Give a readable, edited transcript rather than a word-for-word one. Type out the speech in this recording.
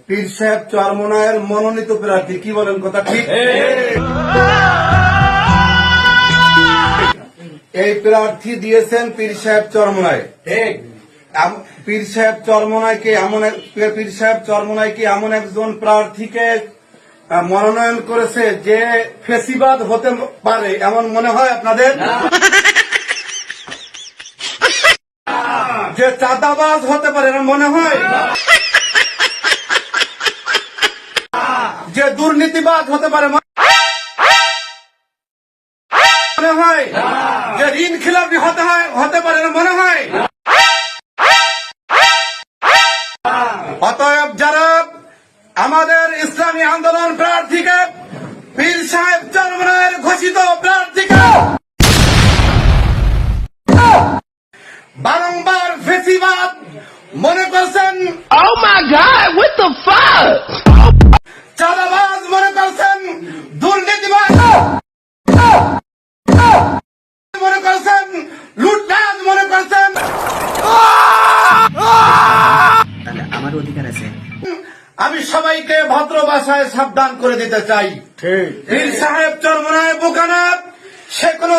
পীর সাহেব চরমোনায়ের মনোনীত প্রার্থী, কি বলেন কথা ঠিক? এই প্রার্থী দিয়েছেন পীর সাহেব চরমোনায়। পীর সাহেব চরমোনাইকে এমন একজন প্রার্থীকে মনোনয়ন করেছে যে ফেসিবাদ হতে পারে এমন মনে হয় আপনাদের? যে চাঁদাবাজ হতে পারে এমন মনে হয়? যে দুর্নীতিবাজ হতে পারে মনে হয়? যে ঋণ খিলাপি হতে পারে মনে হয়? অতএব যারা আমাদের ইসলামী আন্দোলন প্রার্থীকে, পীর সাহেব চরমোনায়ের ঘোষিত প্রার্থীকে বারংবার ফেসিবাদ মনে করছেন, Oh my God, what the fuck? চাঁদাবাজ মনে করছেন, দুর্নীতিবাজ মনে করছেন, লুটপাট মনে করছেন, তাহলে আমার অধিকার আছে। আমি সবাইকে ভদ্র ভাষায় সাবধান করে দিতে চাই। পীর সাহেব চরমোনায় বোকানাথ, সে কোনো